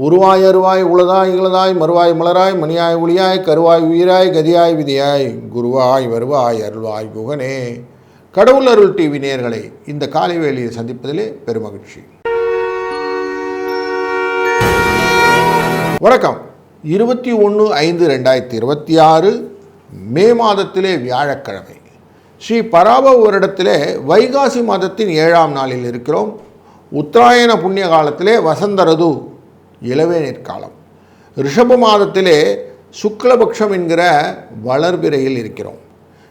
உருவாய் அருவாய் உளதாய் இளதாய் மறுவாய் மலராய் மணியாய் ஒளியாய் கருவாய் உயிராய் கதியாய் விதியாய் குருவாய் வருவாய் அருள்வாய் குகனே. கடவுள் அருள் டிவி நேயர்களை இந்த காலை வேளையை சந்திப்பதிலே பெருமகிழ்ச்சி. வணக்கம். 21/5/2026 மே மாதத்திலே வியாழக்கிழமை, ஸ்ரீ பராபவ வருடத்திலே வைகாசி மாதத்தின் 7ஆம் நாளில் இருக்கிறோம். உத்தராயண புண்ணிய காலத்திலே வசந்த ருது, இளவேநீர் காலம். ரிஷப மாதத்திலே சுக்லபக்ஷம் என்கிற வளர்பிறையில் இருக்கிறோம்.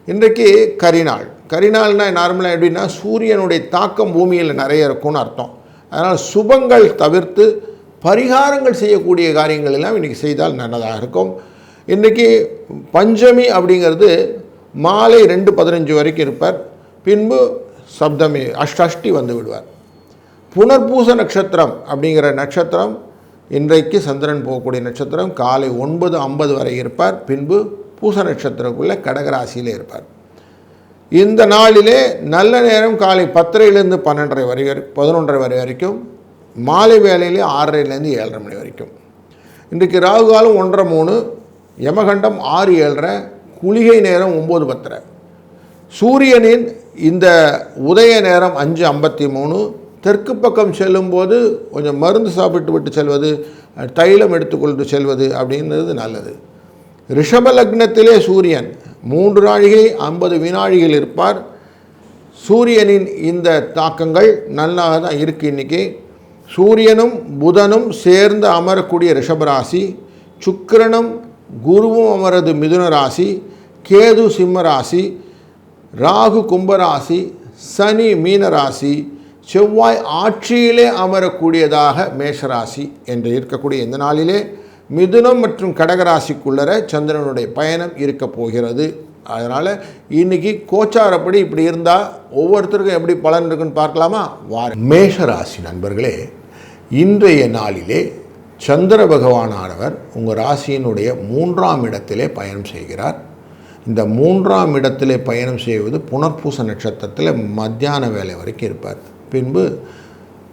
இன்றைக்கு கரிநாள். கரிநாள்னா நார்மலாக எப்படின்னா சூரியனுடைய தாக்கம் பூமியில் நிறைய இருக்கும்னு அர்த்தம். அதனால் சுபங்கள் தவிர்த்து பரிகாரங்கள் செய்யக்கூடிய காரியங்கள் எல்லாம் இன்றைக்கி செய்தால் நல்லதாக இருக்கும். இன்றைக்கி பஞ்சமி அப்படிங்கிறது மாலை 2:15 வரைக்கும் இருப்பார். பின்பு சப்தமி அஷ்டி வந்து விடுவார். புனர்பூச நட்சத்திரம் அப்படிங்கிற நட்சத்திரம் இன்றைக்கு சந்திரன் போகக்கூடிய நட்சத்திரம் காலை 9:50 வரை இருப்பார். பின்பு பூச நட்சத்திரக்குள்ளே கடகராசியில் இருப்பார். இந்த நாளிலே நல்ல நேரம் காலை 10:30 12:30 வரை 11:30 வரை வரைக்கும், மாலை வேலையிலே 6:30 7:30 மணி வரைக்கும். இன்றைக்கு ராகு காலம் 1:30 யமகண்டம் 6:07, குளிகை நேரம் 9:10. சூரியனின் இந்த உதய நேரம் 5:53. தெற்கு பக்கம் செல்லும்போது கொஞ்சம் மருந்து சாப்பிட்டு விட்டு செல்வது, தைலம் எடுத்துக்கொண்டு செல்வது அப்படின்றது நல்லது. ரிஷப லக்னத்திலே சூரியன் 3 நாழிகை 50 வினாழிகள் இருப்பார். சூரியனின் இந்த தாக்கங்கள் நல்லா தான் இருக்குது. இன்றைக்கி சூரியனும் புதனும் சேர்ந்து அமரக்கூடிய ரிஷபராசி, சுக்கிரனும் குருவும் அமரது மிதுன ராசி, கேது சிம்மராசி, ராகு கும்பராசி, சனி மீனராசி, செவ்வாய் ஆட்சியிலே அமரக்கூடியதாக மேஷராசி என்று இருக்கக்கூடிய இந்த நாளிலே மிதுனம் மற்றும் கடகராசிக்குள்ளர சந்திரனுடைய பயணம் இருக்க போகிறது. அதனால் இன்றைக்கி கோச்சாரப்படி இப்படி இருந்தால் ஒவ்வொருத்தருக்கும் எப்படி பலன் இருக்குன்னு பார்க்கலாமா? மேஷராசி நண்பர்களே, இன்றைய நாளிலே சந்திர பகவானானவர் உங்கள் ராசியினுடைய 3ஆம் இடத்திலே பயணம் செய்கிறார். இந்த 3ஆம் இடத்திலே பயணம் செய்வது புனர்பூச நட்சத்திரத்தில் மத்தியான வேலை வரைக்கும் இருப்பார். பின்பு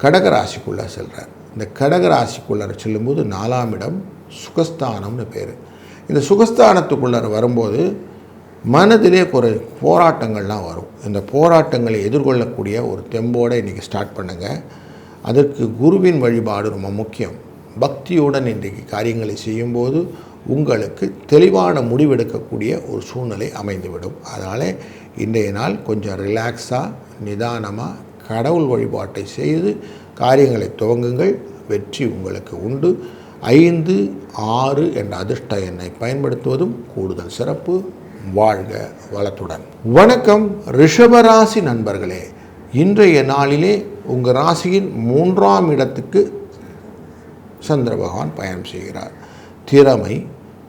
கடகராசிக்குள்ளே செல்கிறார். இந்த கடகராசிக்குள்ளே செல்லும்போது 4ஆம் இடம் சுகஸ்தானம்னு பேர். இந்த சுகஸ்தானத்துக்குள்ளே வரும்போது மனதிலே ஒரு போராட்டங்கள்லாம் வரும். இந்த போராட்டங்களை எதிர்கொள்ளக்கூடிய ஒரு தெம்போடு இன்றைக்கி ஸ்டார்ட் பண்ணுங்கள். அதற்கு குருவின் வழிபாடு ரொம்ப முக்கியம். பக்தியுடன் இன்றைக்கு காரியங்களை செய்யும்போது உங்களுக்கு தெளிவான முடிவெடுக்கக்கூடிய ஒரு சூழ்நிலை அமைந்துவிடும். அதனால் இன்றைய நாள் கொஞ்சம் ரிலாக்ஸாக நிதானமாக கடவுள் வழிபாட்டை செய்து காரியங்களை துவங்குங்கள். வெற்றி உங்களுக்கு உண்டு. 5, 6 என்ற அதிர்ஷ்ட எண்ணை பயன்படுத்துவதும் கூடுதல் சிறப்பு. வாழ்க வளத்துடன். வணக்கம் ரிஷபராசி நண்பர்களே, இன்றைய நாளிலே உங்கள் ராசியின் 3ஆம் இடத்துக்கு சந்திர பகவான் பயணம் செய்கிறார். திறமை,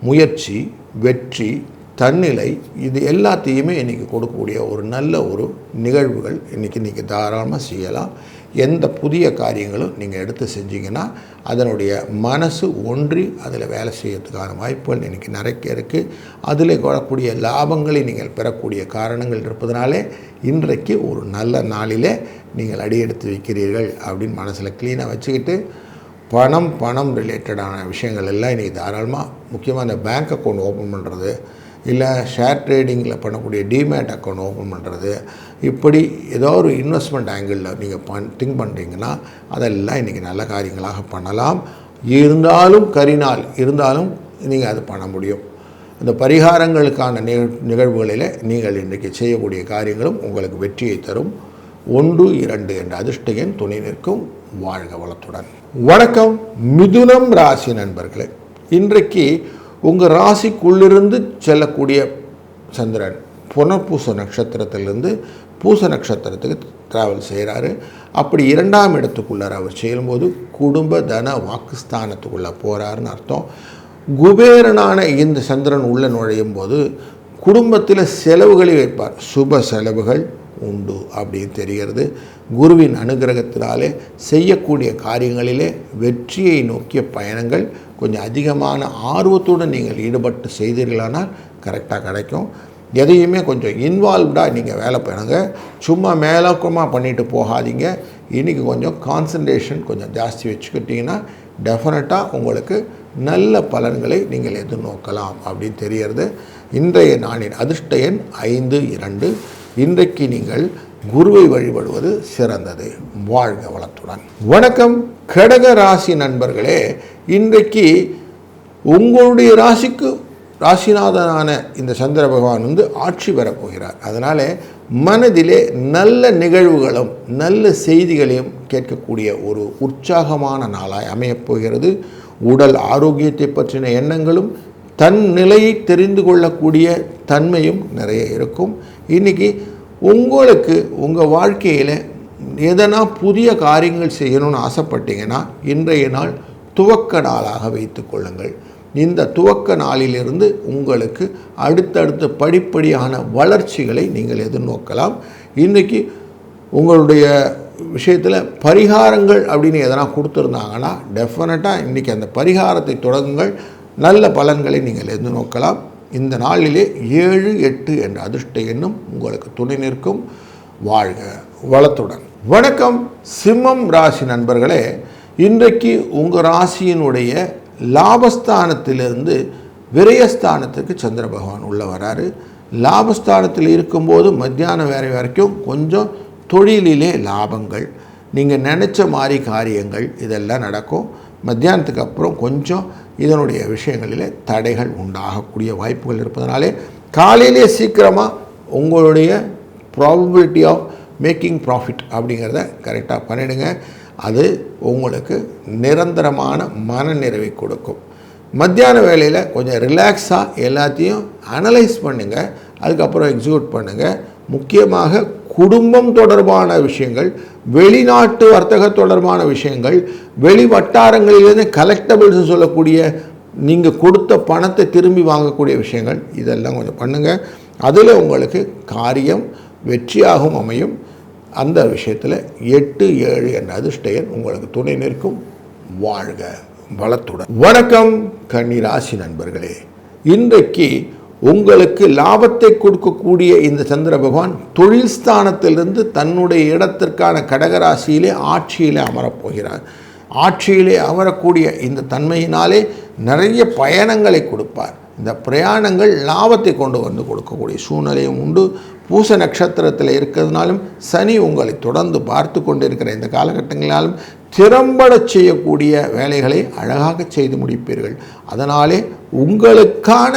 முயற்சி, வெற்றி, தன்னிலை, இது எல்லாத்தையுமே இன்றைக்கி கொடுக்கக்கூடிய ஒரு நல்ல ஒரு நிகழ்வுகள் இன்றைக்கி நீங்கள் தாராளமாக செய்யலாம். எந்த புதிய காரியங்களும் நீங்கள் எடுத்து செஞ்சீங்கன்னா அதனுடைய மனசு ஒன்றி அதில் வேலை செய்யறதுக்கான வாய்ப்புகள் இன்றைக்கி நிறைய இருக்குது. அதில் வரக்கூடிய லாபங்களை நீங்கள் பெறக்கூடிய காரணங்கள் இருப்பதனாலே இன்றைக்கு ஒரு நல்ல நாளிலே நீங்கள் அடியெடுத்து வைக்கிறீர்கள் அப்படின்னு மனசில் க்ளீனாக வச்சுக்கிட்டு பணம் ரிலேட்டடான விஷயங்கள் எல்லாம் இன்றைக்கி தாராளமாக, முக்கியமாக இந்த பேங்க் அக்கௌண்ட் ஓப்பன் பண்ணுறது, இல்லை ஷேர் ட்ரேடிங்கில் பண்ணக்கூடிய டிமேட் அக்கௌண்ட் ஓப்பன் பண்ணுறது, இப்படி ஏதோ ஒரு இன்வெஸ்ட்மெண்ட் ஆங்கிளில் நீங்கள் திங்க் பண்ணுறீங்கன்னா அதெல்லாம் இன்றைக்கி நல்ல காரியங்களாக பண்ணலாம். இருந்தாலும் கரிநாள் இருந்தாலும் நீங்கள் அது பண்ண முடியும். இந்த பரிகாரங்களுக்கான நிகழ்வுகளில் நீங்கள் இன்றைக்கி செய்யக்கூடிய காரியங்களும் உங்களுக்கு வெற்றியை தரும். 1, 2 என்ற அதிர்ஷ்ட எண் துணை நிற்கும். வாழ்க வளத்துடன். வணக்கம் மிதுனம் ராசி நண்பர்களே, இன்றைக்கு உங்கள் ராசிக்குள்ளிருந்து செல்லக்கூடிய சந்திரன் புனர்பூச நட்சத்திரத்திலிருந்து பூச நட்சத்திரத்துக்கு ட்ராவல் செய்கிறாரு. அப்படி 2ஆம் இடத்துக்குள்ளார அவர் செய்யும்போது குடும்ப தன வாக்குஸ்தானத்துக்குள்ளே போகிறாருன்னு அர்த்தம். குபேரனான இந்த சந்திரன் உள்ளே நுழையும் போது குடும்பத்தில் செலவுகளை வைப்பார். சுப செலவுகள் உண்டு அப்படின்னு தெரிகிறது. குருவின் அனுகிரகத்தினாலே செய்யக்கூடிய காரியங்களிலே வெற்றியை நோக்கிய பயணங்கள் கொஞ்சம் அதிகமான ஆர்வத்துடன் நீங்கள் ஈடுபட்டு செய்தீர்களானால் கரெக்டாக கிடைக்கும். எதையுமே கொஞ்சம் இன்வால்வ்டாக நீங்கள் வேலை பண்ணுங்க. சும்மா மேலோக்கமாக பண்ணிட்டு போகாதீங்க. இன்றைக்கி கொஞ்சம் கான்சன்ட்ரேஷன் கொஞ்சம் ஜாஸ்தி வச்சுக்கிட்டிங்கன்னா டெஃபினட்டாக உங்களுக்கு நல்ல பலன்களை நீங்கள் எதிர்நோக்கலாம் அப்படின்னு தெரியறது. இன்றைய நாளின் அதிர்ஷ்ட எண் 5-2. இன்றைக்கு நீங்கள் குருவை வழிபடுவது சிறந்தது. வாழ்க வளத்துடன். வணக்கம் கடக ராசி நண்பர்களே, இன்றைக்கு உங்களுடைய ராசிக்கு ராசிநாதனான இந்த சந்திர பகவான் வந்து ஆட்சி பெறப் போகிறார். அதனால் மனதிலே நல்ல நிகழ்வுகளும் நல்ல செய்திகளையும் கேட்கக்கூடிய ஒரு உற்சாகமான நாளாய் அமையப் போகிறது. உடல் ஆரோக்கியத்தை பற்றின எண்ணங்களும் தன் நிலையை தெரிந்து கொள்ளக்கூடிய தன்மையும் நிறைய இருக்கும். இன்றைக்கி உங்களுக்கு உங்கள் வாழ்க்கையில் எதனா புதிய காரியங்கள் செய்யணும்னு ஆசைப்பட்டீங்கன்னா இன்றைய நாள் துவக்க நாளாக வைத்து கொள்ளுங்கள். இந்த துவக்க நாளிலிருந்து உங்களுக்கு அடுத்தடுத்த படிப்படியான வளர்ச்சிகளை நீங்கள் எதிர்நோக்கலாம். இன்றைக்கி உங்களுடைய விஷயத்தில் பரிகாரங்கள் அப்படின்னு எதனா கொடுத்துருந்தாங்கன்னா டெஃபினட்டாக இன்றைக்கி அந்த பரிகாரத்தை தொடங்குங்கள். நல்ல பலன்களை நீங்கள் எதிர்நோக்கலாம். இந்த நாளிலே 7-8 என்ற அதிர்ஷ்ட எண்ணும் உங்களுக்கு துணை நிற்கும். வாழ்க வளத்துடன். வணக்கம் சிம்மம் ராசி நண்பர்களே, இன்றைக்கு உங்கள் ராசியினுடைய லாபஸ்தானத்திலிருந்து விரயஸ்தானத்துக்கு சந்திர பகவான் உள்ள வராரு. லாபஸ்தானத்தில் இருக்கும்போது மத்தியான வேலை வரைக்கும் கொஞ்சம் தொழிலிலே லாபங்கள், நீங்கள் நினச்ச மாதிரி காரியங்கள் இதெல்லாம் நடக்கும். மத்தியானத்துக்கு அப்புறம் கொஞ்சம் இதனுடைய விஷயங்களிலே தடைகள் உண்டாகக்கூடிய வாய்ப்புகள் இருப்பதனாலே காலையிலே சீக்கிரமாக உங்களுடைய ப்ராபபிலிட்டி ஆஃப் மேக்கிங் ப்ராஃபிட் அப்படிங்கிறத கரெக்டாக பண்ணிடுங்க. அது உங்களுக்கு நிரந்தரமான மனநிறைவை கொடுக்கும். மத்தியான வேளையில் கொஞ்சம் ரிலாக்ஸாக எல்லாத்தையும் அனலைஸ் பண்ணுங்கள், அதுக்கப்புறம் எக்ஸிக்யூட் பண்ணுங்கள். முக்கியமாக குடும்பம் தொடர்பான விஷயங்கள், வெளிநாட்டு வர்த்தக தொடர்பான விஷயங்கள், வெளி வட்டாரங்களிலிருந்து கலெக்டபிள்ஸ் சொல்லக்கூடிய நீங்கள் கொடுத்த பணத்தை திரும்பி வாங்கக்கூடிய விஷயங்கள் இதெல்லாம் கொஞ்சம் பண்ணுங்கள். அதில் உங்களுக்கு காரியம் வெற்றியாகவும் அமையும். அந்த விஷயத்தில் 8-7 என்ற அதிர்ஷ்ட எண் உங்களுக்கு துணை நிற்கும். வாழ்க வளத்துடன். வணக்கம் கன்னி ராசி நண்பர்களே, இன்றைக்கு உங்களுக்கு லாபத்தை கொடுக்கக்கூடிய இந்த சந்திர பகவான் தொழில் ஸ்தானத்திலிருந்து தன்னுடைய இடத்திற்கான கடகராசியிலே ஆட்சியிலே அமரப்போகிறார். ஆட்சியிலே அமரக்கூடிய இந்த தன்மையினாலே நிறைய பயணங்களை கொடுப்பார். இந்த பிரயாணங்கள் லாபத்தை கொண்டு வந்து கொடுக்கக்கூடிய சூழ்நிலையும் உண்டு. பூச நட்சத்திரத்தில் இருக்கிறதுனாலும் சனி உங்களை தொடர்ந்து பார்த்து கொண்டிருக்கிற இந்த காலகட்டங்களாலும் திறம்பட செய்யக்கூடிய வேலைகளை அழகாக செய்து முடிப்பீர்கள். அதனாலே உங்களுக்கான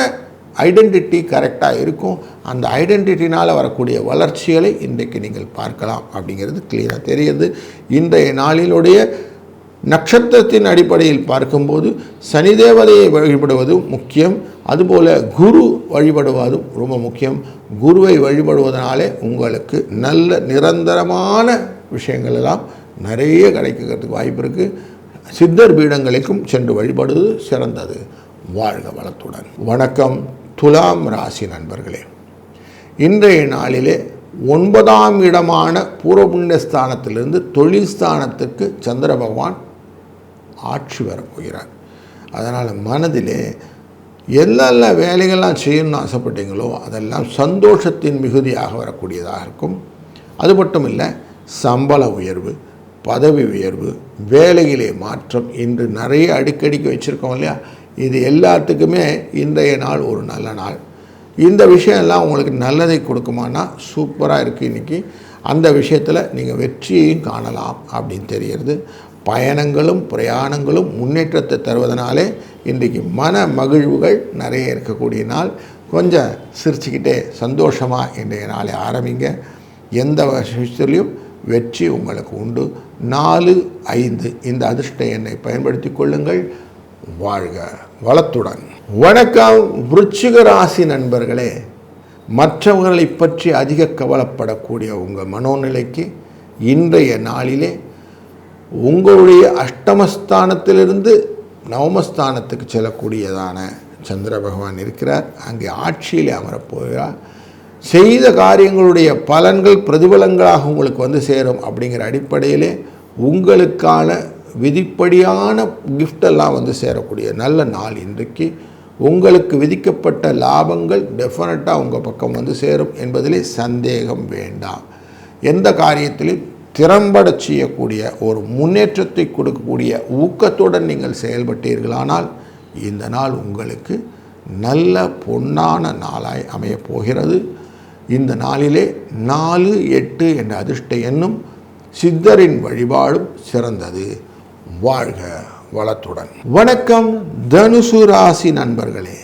ஐடென்டிட்டி கரெக்டாக இருக்கும். அந்த ஐடென்டிட்டினால் வரக்கூடிய வளர்ச்சிகளை இன்றைக்கு நீங்கள் பார்க்கலாம் அப்படிங்கிறது கிளியராக தெரியுது. இன்றைய நாளினுடைய நட்சத்திரத்தின் அடிப்படையில் பார்க்கும்போது சனி தேவதையை வழிபடுவதும் முக்கியம், அதுபோல் குரு வழிபடுவதும் ரொம்ப முக்கியம். குருவை வழிபடுவதனாலே உங்களுக்கு நல்ல நிரந்தரமான விஷயங்கள் எல்லாம் நிறைய கிடைக்கிறதுக்கு வாய்ப்பு இருக்குது. சித்தர் பீடங்களுக்கும் சென்று வழிபடுவது சிறந்தது. வாழ்க வளத்துடன். வணக்கம் துலாம் ராசி நண்பர்களே, இன்றைய நாளிலே 9ஆம் இடமான பூர்வ புண்ணிய ஸ்தானத்திலிருந்து தொழில் ஸ்தானத்துக்கு சந்திர பகவான் ஆட்சி வரப்போகிறார். அதனால் மனதிலே எல்லாம் வேலைகள்லாம் செய்யணும்னு ஆசைப்பட்டீங்களோ அதெல்லாம் சந்தோஷத்தின் மிகுதியாக வரக்கூடியதாக இருக்கும். அது மட்டும் இல்லை, சம்பள உயர்வு, பதவி உயர்வு, வேலையிலே மாற்றம் இன்று நிறைய அடிக்கடிக்கு வச்சுருக்கோம் இல்லையா, இது எல்லாத்துக்குமே இன்றைய நாள் ஒரு நல்ல நாள். இந்த விஷயம்லாம் உங்களுக்கு நல்லதை கொடுக்குமானா சூப்பராக இருக்குது. இன்றைக்கி அந்த விஷயத்தில் நீங்கள் வெற்றியையும் காணலாம் அப்படின்னு தெரிகிறது. பயணங்களும் பிரயாணங்களும் முன்னேற்றத்தை தருவதனாலே இன்றைக்கு மன மகிழ்வுகள் நிறைய இருக்கக்கூடிய நாள். கொஞ்சம் சிரிச்சுக்கிட்டே சந்தோஷமாக இன்றைய நாளை ஆரம்பிங்க. எந்த விஷயத்துலையும் வெற்றி உங்களுக்கு உண்டு. 4-5 இந்த அதிர்ஷ்ட எண்ணை பயன்படுத்தி கொள்ளுங்கள். வாழ்க வளத்துடன். வணக்கம் விருச்சிக ராசி நண்பர்களே, மற்றவர்களை பற்றி அதிக கவலைப்படக்கூடிய உங்கள் மனோநிலைக்கு இன்றைய நாளிலே உங்களுடைய அஷ்டமஸ்தானத்திலிருந்து நவமஸ்தானத்துக்கு செல்லக்கூடியதான சந்திர பகவான் இருக்கிறார். அங்கே ஆட்சியில் அமரப்போகிறார். செய்த காரியங்களுடைய பலன்கள் பிரதிபலங்களாக உங்களுக்கு வந்து சேரும். அப்படிங்கிற அடிப்படையிலே உங்களுக்கான விதிப்படியான கிஃப்டெல்லாம் வந்து சேரக்கூடிய நல்ல நாள் இன்றைக்கு. உங்களுக்கு விதிக்கப்பட்ட லாபங்கள் டெஃபினட்டாக உங்கள் பக்கம் வந்து சேரும் என்பதிலே சந்தேகம் வேண்டாம். எந்த காரியத்திலும் திறம்பட செய்யக்கூடிய ஒரு முன்னேற்றத்தை கொடுக்கக்கூடிய ஊக்கத்துடன் நீங்கள் செயல்பட்டீர்களானால் இந்த நாள் உங்களுக்கு நல்ல பொன்னான நாளாய் அமையப் போகிறது. இந்த நாளிலே 4-8 என்ற அதிர்ஷ்ட எண்ணும் சித்தரின் வழிபாடும் சிறந்தது. வாழ்க வளத்துடன். வணக்கம் தனுசு ராசி நண்பர்களே.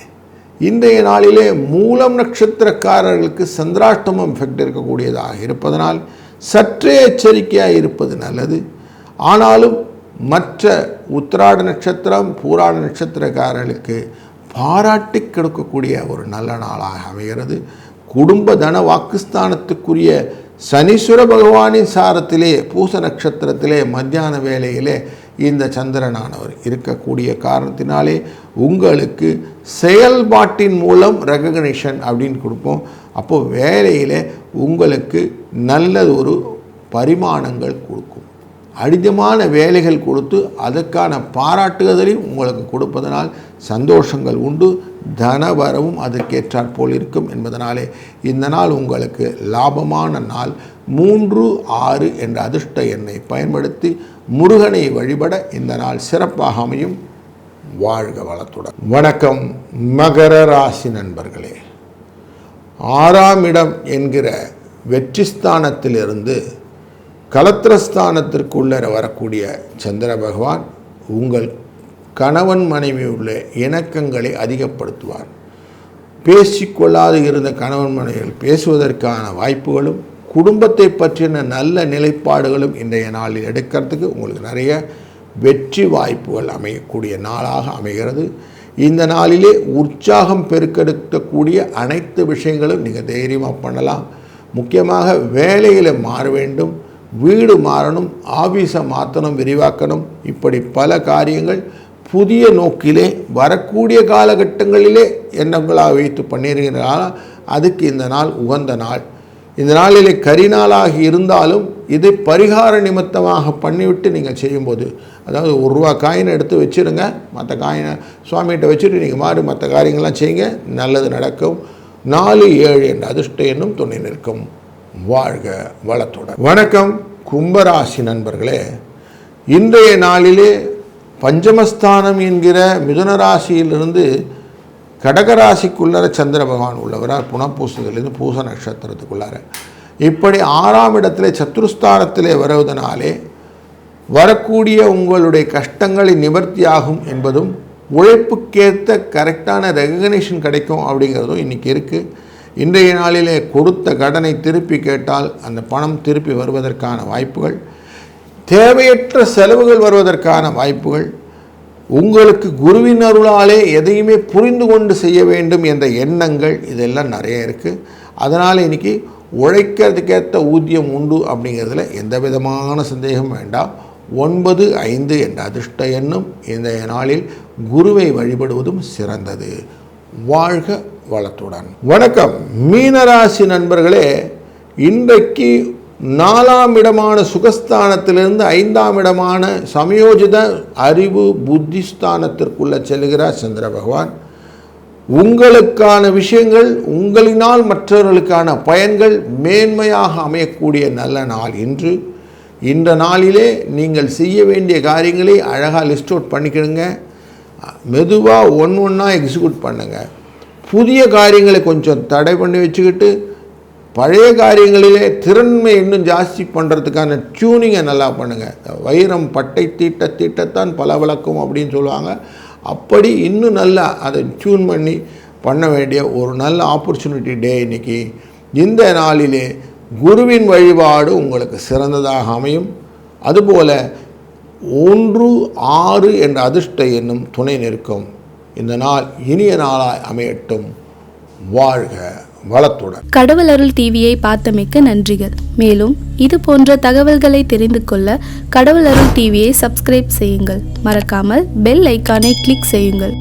இன்றைய நாளிலே மூலம் நட்சத்திரக்காரர்களுக்கு சந்திராஷ்டமம் எஃபெக்ட் இருக்கக்கூடியதாக இருப்பதனால் சற்றே எச்சரிக்கையாக இருப்பது நல்லது. ஆனாலும் மற்ற உத்திராட நட்சத்திரம் பூராட நட்சத்திரக்காரர்களுக்கு பாராட்டி கொடுக்கக்கூடிய ஒரு நல்ல நாளாக அமைகிறது. குடும்ப தன வாக்குஸ்தானத்துக்குரிய சனீஸ்வர பகவானின் சாரத்திலே பூச நட்சத்திரத்திலே மத்தியான வேளையிலே இந்த சந்திரனானவர் இருக்கக்கூடிய காரணத்தினாலே உங்களுக்கு செயல்பாட்டின் மூலம் ரெகக்னிஷன் அப்படின்னு கொடுப்போம். அப்போது வேலையில் உங்களுக்கு நல்ல ஒரு பரிமாணங்கள் கொடுக்கும். அதிகமான வேலைகள் கொடுத்து அதற்கான பாராட்டுதலையும் உங்களுக்கு கொடுப்பதனால் சந்தோஷங்கள் உண்டு. தனவரவும் அதற்கேற்றாற் போல் இருக்கும் என்பதனாலே இந்த நாள் உங்களுக்கு லாபமான நாள். 3-6 என்ற அதிர்ஷ்ட எண்ணை பயன்படுத்தி முருகனை வழிபட இந்த நாள் சிறப்பாக அமையும். வாழ்க வளத்துடன். வணக்கம் மகர ராசி நண்பர்களே. 6ஆம் இடம் என்கிற வெற்றி ஸ்தானத்திலிருந்து கலத்திரஸ்தானத்திற்குள்ளே வரக்கூடிய சந்திர பகவான் உங்கள் கணவன் மனைவி உள்ள இணக்கங்களை அதிகப்படுத்துவார். பேசிக்கொள்ளாது இருந்த கணவன் மனைவிகள் பேசுவதற்கான வாய்ப்புகளும் குடும்பத்தை பற்றின நல்ல நிலைப்பாடுகளும் இன்றைய நாளில் எடுக்கிறதுக்கு உங்களுக்கு நிறைய வெற்றி வாய்ப்புகள் அமையக்கூடிய நாளாக அமைகிறது. இந்த நாளிலே உற்சாகம் பெருக்கெடுக்கக்கூடிய அனைத்து விஷயங்களும் நீங்கள் தைரியமாக பண்ணலாம். முக்கியமாக வேலையில் மாற வேண்டும், வீடு மாறணும், ஆஃபீஸை மாற்றணும், விரிவாக்கணும், இப்படி பல காரியங்கள் புதிய நோக்கிலே வரக்கூடிய காலகட்டங்களிலே எண்ணங்களாக வைத்து பண்ணியிருக்கிறால் அதுக்கு இந்த நாள் உகந்த நாள். இந்த நாளிலே கரிநாளாகி இருந்தாலும் இதை பரிகார நிமித்தமாக பண்ணிவிட்டு நீங்கள் செய்யும்போது, அதாவது ₹1 காயினை எடுத்து வச்சுருங்க, மற்ற காயினை சுவாமிகிட்ட வச்சுட்டு நீங்கள் மாறி மற்ற காரியங்கள்லாம் செய்யுங்க, நல்லது நடக்கும். 4-7 என்ற அதிர்ஷ்ட எண்ணும் துணை நிற்கும். வாழ்க வளத்துடன். வணக்கம் கும்பராசி நண்பர்களே. இன்றைய நாளிலே பஞ்சமஸ்தானம் என்கிற மிதுன ராசியிலிருந்து கடகராசிக்குள்ளார சந்திர பகவான் உள்ளவரால் புனப்பூசத்திலிருந்து பூச நட்சத்திரத்துக்குள்ளார இப்படி 6ஆம் இடத்திலே சத்துருஸ்தானத்திலே வருவதனாலே வரக்கூடிய உங்களுடைய கஷ்டங்களை நிவர்த்தியாகும் என்பதும் உழைப்புக்கேற்ற கரெக்டான ரெகக்னிஷன் கிடைக்கும் அப்படிங்கிறதும் இன்றைக்கி இருக்குது. இன்றைய நாளிலே கொடுத்த கடனை திருப்பி கேட்டால் அந்த பணம் திருப்பி வருவதற்கான வாய்ப்புகள், தேவையற்ற செலவுகள் வருவதற்கான வாய்ப்புகள், உங்களுக்கு குருவின் அருளாலே எதையுமே புரிந்து கொண்டு செய்ய வேண்டும் என்ற எண்ணங்கள் இதெல்லாம் நிறைய இருக்குது. அதனால் இன்றைக்கி உழைக்கிறதுக்கேற்ற ஊதியம் உண்டு அப்படிங்கிறதுல எந்த விதமான சந்தேகம் வேண்டாம். 9-5 என்ற அதிர்ஷ்ட எண்ணும் இந்த நாளில் குருவை வழிபடுவதும் சிறந்தது. வாழ்க வளத்துடன். வணக்கம் மீனராசி நண்பர்களே. இன்றைக்கு 4ஆம் இடமான சுகஸ்தானத்திலிருந்து 5ஆம் இடமான சமயோஜித அறிவு புத்திஸ்தானத்திற்குள்ள செல்கிறார் சந்திர பகவான். உங்களுக்கான விஷயங்கள், உங்களினால் மற்றவர்களுக்கான பயன்கள் மேன்மையாக அமையக்கூடிய நல்ல நாள் இன்று. இந்த நாளிலே நீங்கள் செய்ய வேண்டிய காரியங்களை அழகாக லிஸ்ட் அவுட் பண்ணிக்கிடுங்க. மெதுவாக ஒன்றா எக்ஸிக்யூட் பண்ணுங்கள். புதிய காரியங்களை கொஞ்சம் தடை பண்ணி வச்சுக்கிட்டு பழைய காரியங்களிலே திறன்மை இன்னும் ஜாஸ்தி பண்ணுறதுக்கான டியூனிங்கை நல்லா பண்ணுங்கள். வைரம் பட்டை தீட்ட தீட்டத்தான் பல விளக்கும் அப்படின்னு சொல்லுவாங்க. அப்படி இன்னும் நல்லா அதை டியூன் பண்ணி பண்ண வேண்டிய ஒரு நல்ல ஆப்பர்ச்சுனிட்டி டே இன்றைக்கி. இந்த நாளிலே குருவின் வழிபாடு உங்களுக்கு சிறந்ததாக அமையும். அதுபோல் 1-6 என்ற அதிர்ஷ்ட எண்ணும் துணை நிற்கும். இந்த நாள் இனிய நாளாய் அமையட்டும். வாழ்க வளத்துடன். கடவுள் அருள் டிவியை பார்த்தமைக்கு நன்றிகள். மேலும் இது போன்ற தகவல்களை தெரிந்து கொள்ள கடவுள் அருள் டிவியை சப்ஸ்கிரைப் செய்யுங்கள். மறக்காமல் பெல் ஐக்கானை கிளிக் செய்யுங்கள்.